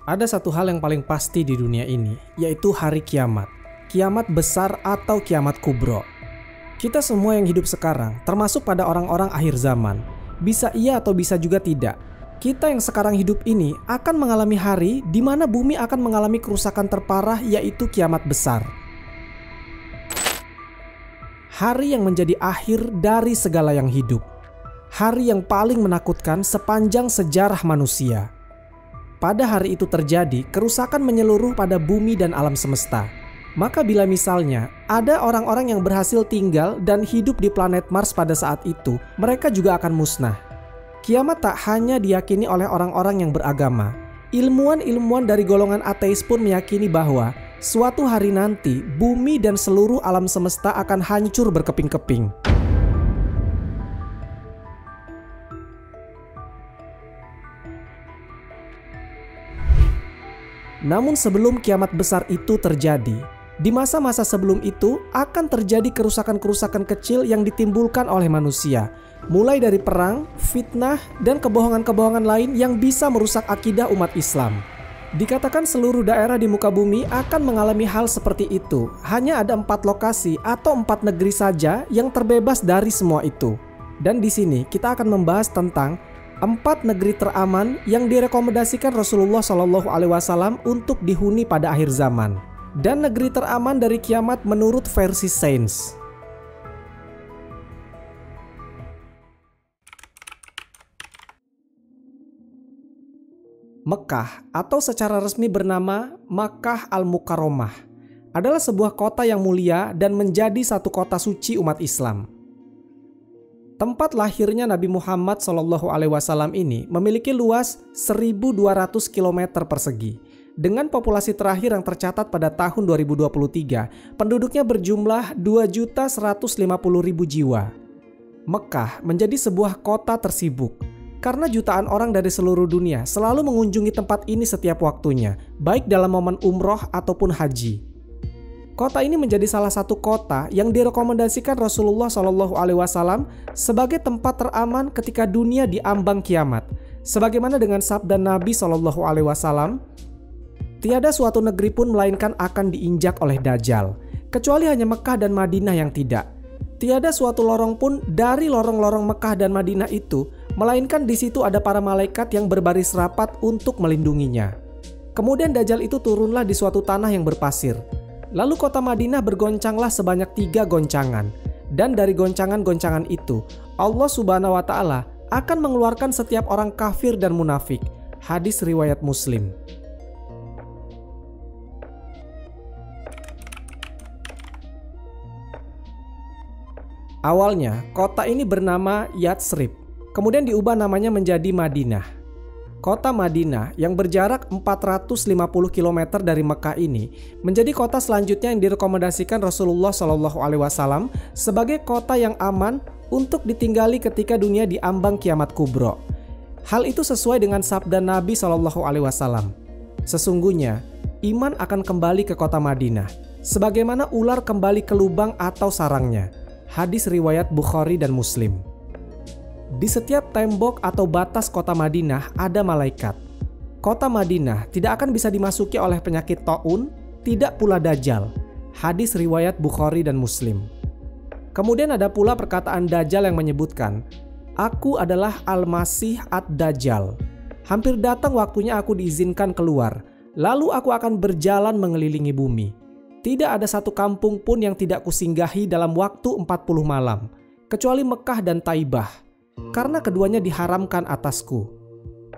Ada satu hal yang paling pasti di dunia ini, yaitu hari kiamat. Kiamat besar atau kiamat kubro. Kita semua yang hidup sekarang, termasuk pada orang-orang akhir zaman, bisa iya atau bisa juga tidak. Kita yang sekarang hidup ini akan mengalami hari di mana bumi akan mengalami kerusakan terparah, yaitu kiamat besar. Hari yang menjadi akhir dari segala yang hidup. Hari yang paling menakutkan sepanjang sejarah manusia. Pada hari itu terjadi kerusakan menyeluruh pada bumi dan alam semesta. Maka bila misalnya ada orang-orang yang berhasil tinggal dan hidup di planet Mars pada saat itu, mereka juga akan musnah. Kiamat tak hanya diyakini oleh orang-orang yang beragama. Ilmuwan-ilmuwan dari golongan ateis pun meyakini bahwa suatu hari nanti bumi dan seluruh alam semesta akan hancur berkeping-keping. Namun sebelum kiamat besar itu terjadi, di masa-masa sebelum itu akan terjadi kerusakan-kerusakan kecil yang ditimbulkan oleh manusia, mulai dari perang, fitnah, dan kebohongan-kebohongan lain yang bisa merusak akidah umat Islam. Dikatakan seluruh daerah di muka bumi akan mengalami hal seperti itu. Hanya ada 4 lokasi atau 4 negeri saja yang terbebas dari semua itu. Dan di sini kita akan membahas tentang 4 negeri teraman yang direkomendasikan Rasulullah SAW untuk dihuni pada akhir zaman. Dan negeri teraman dari kiamat menurut versi Sains. Mekah atau secara resmi bernama Makkah Al-Mukarramah adalah sebuah kota yang mulia dan menjadi satu kota suci umat Islam. Tempat lahirnya Nabi Muhammad SAW ini memiliki luas 1.200 km persegi. Dengan populasi terakhir yang tercatat pada tahun 2023, penduduknya berjumlah 2.150.000 jiwa. Mekah menjadi sebuah kota tersibuk, karena jutaan orang dari seluruh dunia selalu mengunjungi tempat ini setiap waktunya, baik dalam momen umroh ataupun haji. Kota ini menjadi salah satu kota yang direkomendasikan Rasulullah SAW sebagai tempat teraman ketika dunia diambang kiamat. Sebagaimana dengan sabda Nabi SAW, tiada suatu negeri pun melainkan akan diinjak oleh Dajjal, kecuali hanya Mekah dan Madinah yang tidak. Tiada suatu lorong pun dari lorong-lorong Mekah dan Madinah itu, melainkan di situ ada para malaikat yang berbaris rapat untuk melindunginya. Kemudian Dajjal itu turunlah di suatu tanah yang berpasir. Lalu kota Madinah bergoncanglah sebanyak 3 goncangan. Dan dari goncangan-goncangan itu, Allah Subhanahu wa Ta'ala akan mengeluarkan setiap orang kafir dan munafik. Hadis riwayat Muslim. Awalnya, kota ini bernama Yatsrib. Kemudian diubah namanya menjadi Madinah. Kota Madinah yang berjarak 450 km dari Mekah ini menjadi kota selanjutnya yang direkomendasikan Rasulullah SAW sebagai kota yang aman untuk ditinggali ketika dunia diambang kiamat kubro. Hal itu sesuai dengan sabda Nabi SAW. Sesungguhnya, iman akan kembali ke kota Madinah, sebagaimana ular kembali ke lubang atau sarangnya. Hadis riwayat Bukhari dan Muslim. Di setiap tembok atau batas kota Madinah ada malaikat. Kota Madinah tidak akan bisa dimasuki oleh penyakit taun, tidak pula Dajjal. Hadis riwayat Bukhari dan Muslim. Kemudian ada pula perkataan Dajjal yang menyebutkan, "Aku adalah Al-Masih Ad-Dajjal. Hampir datang waktunya aku diizinkan keluar, lalu aku akan berjalan mengelilingi bumi. Tidak ada satu kampung pun yang tidak kusinggahi dalam waktu 40 malam, kecuali Mekah dan Taibah. Karena keduanya diharamkan atasku.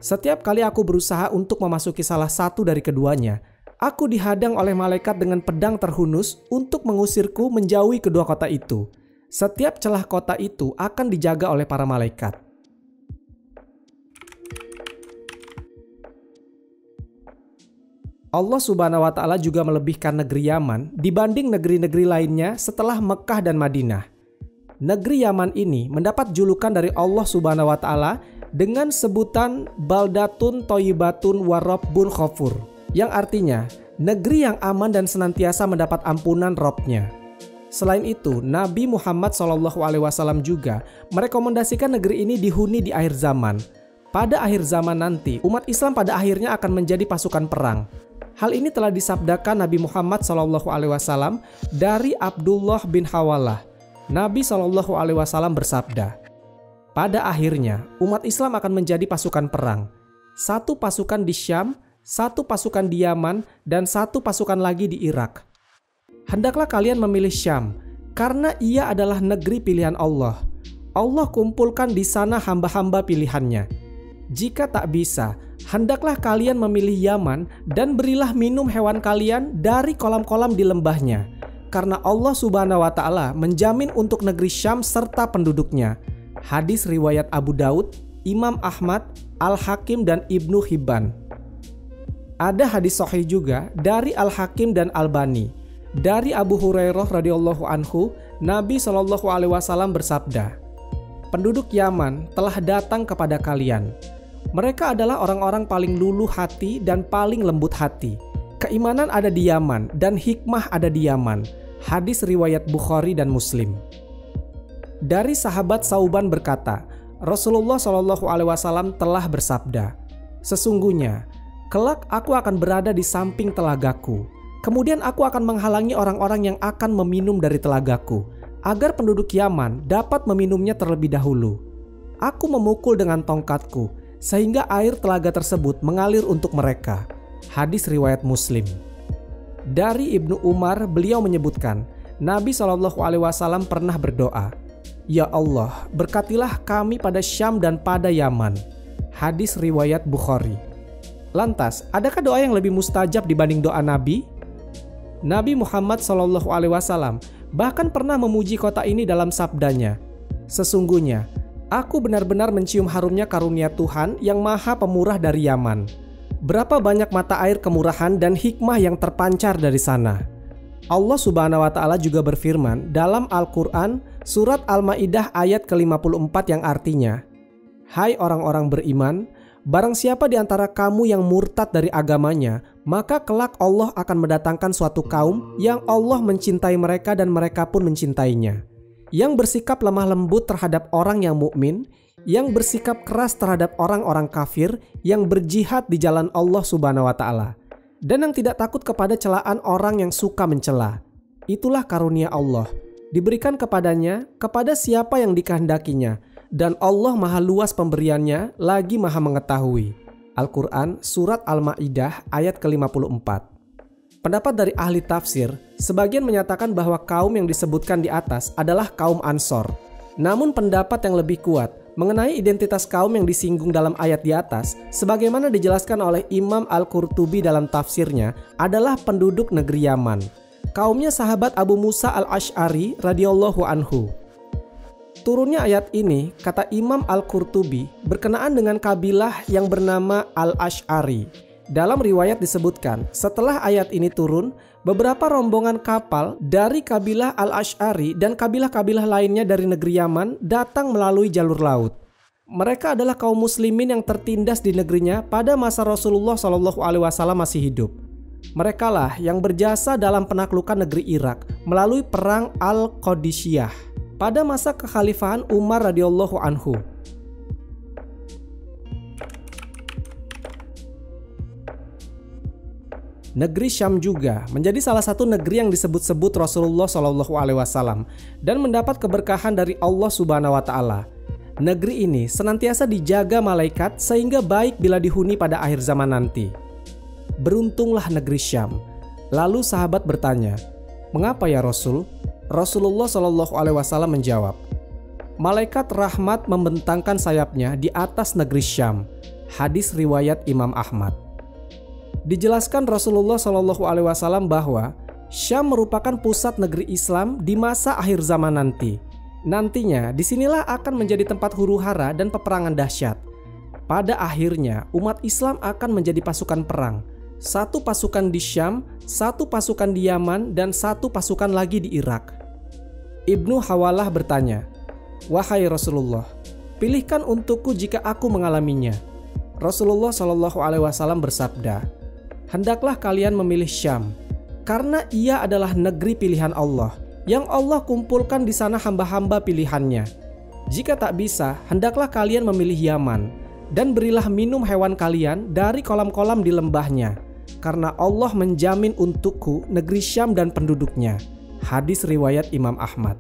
Setiap kali aku berusaha untuk memasuki salah satu dari keduanya, aku dihadang oleh malaikat dengan pedang terhunus untuk mengusirku menjauhi kedua kota itu. Setiap celah kota itu akan dijaga oleh para malaikat." Allah Subhanahu wa Ta'ala juga melebihkan negeri Yaman dibanding negeri-negeri lainnya setelah Mekah dan Madinah. Negeri Yaman ini mendapat julukan dari Allah Subhanahu wa Ta'ala dengan sebutan Baldatun Thayyibatun wa Rabbun Ghafur, yang artinya negeri yang aman dan senantiasa mendapat ampunan Rabb-nya. Selain itu, Nabi Muhammad SAW juga merekomendasikan negeri ini dihuni di akhir zaman. pada akhir zaman nanti umat Islam pada akhirnya akan menjadi pasukan perang. Hal ini telah disabdakan Nabi Muhammad SAW dari Abdullah bin Hawalah. Nabi SAW bersabda, pada akhirnya umat Islam akan menjadi pasukan perang. Satu pasukan di Syam, satu pasukan di Yaman, dan satu pasukan lagi di Irak. Hendaklah kalian memilih Syam, karena ia adalah negeri pilihan Allah. Allah kumpulkan di sana hamba-hamba pilihannya. Jika tak bisa, hendaklah kalian memilih Yaman dan berilah minum hewan kalian dari kolam-kolam di lembahnya. Karena Allah Subhanahu wa Ta'ala menjamin untuk negeri Syam serta penduduknya. Hadis riwayat Abu Daud, Imam Ahmad, Al-Hakim dan Ibnu Hibban. Ada hadis sahih juga dari Al-Hakim dan Albani. Dari Abu Hurairah radhiyallahu anhu, Nabi SAW bersabda, penduduk Yaman telah datang kepada kalian. Mereka adalah orang-orang paling luluh hati dan paling lembut hati. Keimanan ada di Yaman dan hikmah ada di Yaman. Hadis riwayat Bukhari dan Muslim. Dari sahabat Sauban berkata, Rasulullah SAW telah bersabda, sesungguhnya, kelak aku akan berada di samping telagaku. Kemudian aku akan menghalangi orang-orang yang akan meminum dari telagaku, agar penduduk Yaman dapat meminumnya terlebih dahulu. Aku memukul dengan tongkatku, sehingga air telaga tersebut mengalir untuk mereka. Hadis riwayat Muslim. Dari Ibnu Umar, beliau menyebutkan, Nabi SAW pernah berdoa, Ya Allah, berkatilah kami pada Syam dan pada Yaman. Hadis riwayat Bukhari. Lantas, adakah doa yang lebih mustajab dibanding doa Nabi? Nabi Muhammad SAW bahkan pernah memuji kota ini dalam sabdanya, sesungguhnya, aku benar-benar mencium harumnya karunia Tuhan yang maha pemurah dari Yaman. Berapa banyak mata air kemurahan dan hikmah yang terpancar dari sana. Allah Subhanahu wa Ta'ala juga berfirman dalam Al-Quran surat Al-Ma'idah ayat ke-54 yang artinya, Hai orang-orang beriman, barang siapa di antara kamu yang murtad dari agamanya, maka kelak Allah akan mendatangkan suatu kaum yang Allah mencintai mereka dan mereka pun mencintainya. Yang bersikap lemah lembut terhadap orang yang mukmin, yang bersikap keras terhadap orang-orang kafir, yang berjihad di jalan Allah Subhanahu wa Ta'ala, dan yang tidak takut kepada celaan orang yang suka mencela. Itulah karunia Allah, diberikan kepadanya kepada siapa yang dikehendakinya, dan Allah maha luas pemberiannya, lagi maha mengetahui. Al-Quran Surat Al-Ma'idah ayat ke-54. Pendapat dari ahli tafsir, sebagian menyatakan bahwa kaum yang disebutkan di atas adalah kaum Ansor. Namun pendapat yang lebih kuat mengenai identitas kaum yang disinggung dalam ayat di atas, sebagaimana dijelaskan oleh Imam Al-Qurtubi dalam tafsirnya, adalah penduduk negeri Yaman. Kaumnya sahabat Abu Musa Al-Asy'ari radhiyallahu anhu. Turunnya ayat ini, kata Imam Al-Qurtubi, berkenaan dengan kabilah yang bernama Al-Asy'ari. Dalam riwayat disebutkan, setelah ayat ini turun, beberapa rombongan kapal dari kabilah Al-Asy'ari dan kabilah-kabilah lainnya dari negeri Yaman datang melalui jalur laut. Mereka adalah kaum muslimin yang tertindas di negerinya pada masa Rasulullah SAW masih hidup. Merekalah yang berjasa dalam penaklukan negeri Irak melalui perang Al-Qadisiyah pada masa kekhalifahan Umar radhiyallahu anhu. Negeri Syam juga menjadi salah satu negeri yang disebut-sebut Rasulullah SAW dan mendapat keberkahan dari Allah Subhanahu wa Ta'ala. Negeri ini senantiasa dijaga malaikat sehingga baik bila dihuni pada akhir zaman nanti. Beruntunglah negeri Syam. Lalu sahabat bertanya, "Mengapa ya Rasul?" Rasulullah SAW menjawab, "Malaikat rahmat membentangkan sayapnya di atas negeri Syam." Hadis riwayat Imam Ahmad. Dijelaskan Rasulullah SAW bahwa Syam merupakan pusat negeri Islam di masa akhir zaman nanti. Nantinya disinilah akan menjadi tempat huru-hara dan peperangan dahsyat. Pada akhirnya umat Islam akan menjadi pasukan perang. Satu pasukan di Syam, satu pasukan di Yaman, dan satu pasukan lagi di Irak. Ibnu Hawalah bertanya, "Wahai Rasulullah, pilihkan untukku jika aku mengalaminya." Rasulullah SAW bersabda, "Hendaklah kalian memilih Syam, karena ia adalah negeri pilihan Allah, yang Allah kumpulkan di sana hamba-hamba pilihannya. Jika tak bisa, hendaklah kalian memilih Yaman, dan berilah minum hewan kalian dari kolam-kolam di lembahnya, karena Allah menjamin untukku negeri Syam dan penduduknya. Hadis riwayat Imam Ahmad.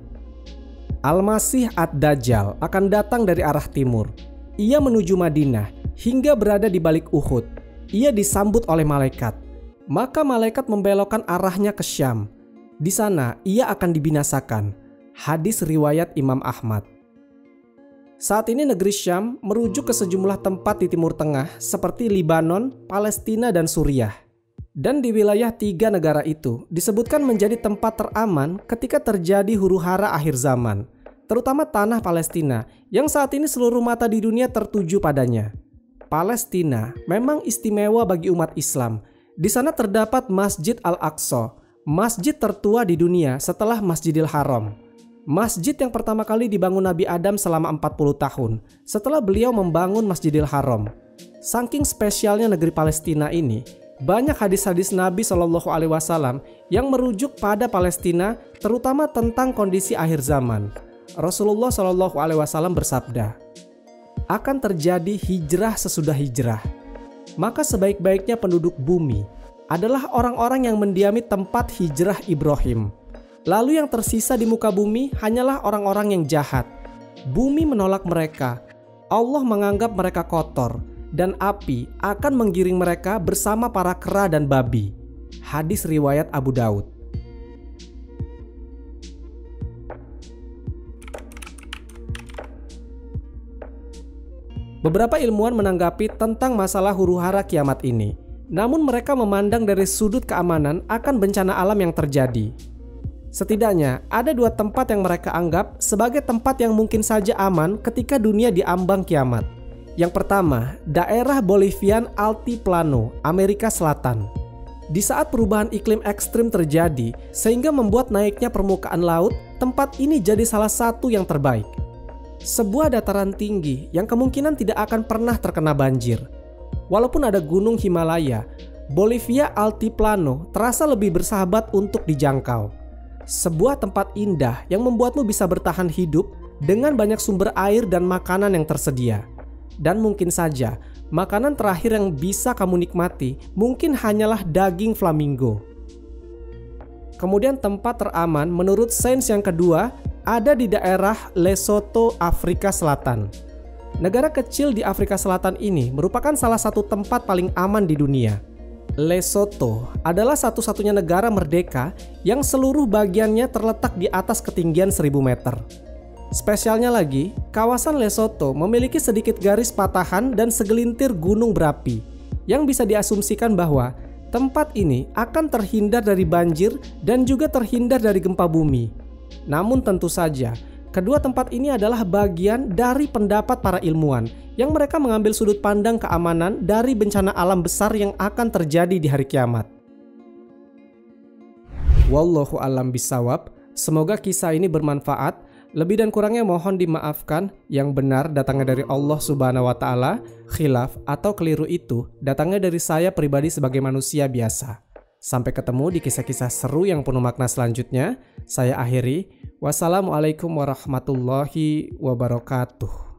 Al-Masih Ad-Dajjal akan datang dari arah timur. Ia menuju Madinah hingga berada di balik Uhud. Ia disambut oleh malaikat. Maka malaikat membelokkan arahnya ke Syam. Di sana ia akan dibinasakan. Hadis riwayat Imam Ahmad. Saat ini negeri Syam merujuk ke sejumlah tempat di Timur Tengah seperti Libanon, Palestina, dan Suriah. Dan di wilayah 3 negara itu disebutkan menjadi tempat teraman ketika terjadi huru-hara akhir zaman, terutama tanah Palestina yang saat ini seluruh mata di dunia tertuju padanya. Palestina memang istimewa bagi umat Islam. Di sana terdapat Masjid Al-Aqsa, masjid tertua di dunia setelah Masjidil Haram. Masjid yang pertama kali dibangun Nabi Adam selama 40 tahun setelah beliau membangun Masjidil Haram. Saking spesialnya negeri Palestina ini, banyak hadis-hadis Nabi Shallallahu Alaihi Wasallam yang merujuk pada Palestina, terutama tentang kondisi akhir zaman. Rasulullah Shallallahu Alaihi Wasallam bersabda, akan terjadi hijrah sesudah hijrah. Maka sebaik-baiknya penduduk bumi adalah orang-orang yang mendiami tempat hijrah Ibrahim. Lalu yang tersisa di muka bumi hanyalah orang-orang yang jahat. Bumi menolak mereka. Allah menganggap mereka kotor. Dan api akan menggiring mereka bersama para kera dan babi. Hadis riwayat Abu Daud. Beberapa ilmuwan menanggapi tentang masalah huru-hara kiamat ini. Namun mereka memandang dari sudut keamanan akan bencana alam yang terjadi. Setidaknya ada 2 tempat yang mereka anggap sebagai tempat yang mungkin saja aman ketika dunia diambang kiamat. Yang pertama, daerah Bolivian Altiplano, Amerika Selatan. Di saat perubahan iklim ekstrim terjadi sehingga membuat naiknya permukaan laut, tempat ini jadi salah satu yang terbaik. Sebuah dataran tinggi yang kemungkinan tidak akan pernah terkena banjir. Walaupun ada gunung Himalaya, Bolivia Altiplano terasa lebih bersahabat untuk dijangkau. Sebuah tempat indah yang membuatmu bisa bertahan hidup dengan banyak sumber air dan makanan yang tersedia. Dan mungkin saja, makanan terakhir yang bisa kamu nikmati mungkin hanyalah daging flamingo. Kemudian tempat teraman menurut sains yang kedua ada di daerah Lesotho, Afrika Selatan. Negara kecil di Afrika Selatan ini merupakan salah satu tempat paling aman di dunia. Lesotho adalah satu-satunya negara merdeka yang seluruh bagiannya terletak di atas ketinggian 1000 meter. Spesialnya lagi, kawasan Lesotho memiliki sedikit garis patahan dan segelintir gunung berapi yang bisa diasumsikan bahwa tempat ini akan terhindar dari banjir dan juga terhindar dari gempa bumi. Namun tentu saja, kedua tempat ini adalah bagian dari pendapat para ilmuwan yang mereka mengambil sudut pandang keamanan dari bencana alam besar yang akan terjadi di hari kiamat. Wallahu a'lam bishawab. Semoga kisah ini bermanfaat. Lebih dan kurangnya mohon dimaafkan. Yang benar datangnya dari Allah Subhanahu wa Ta'ala, khilaf atau keliru itu datangnya dari saya pribadi sebagai manusia biasa. Sampai ketemu di kisah-kisah seru yang penuh makna selanjutnya. Saya akhiri. Wassalamualaikum warahmatullahi wabarakatuh.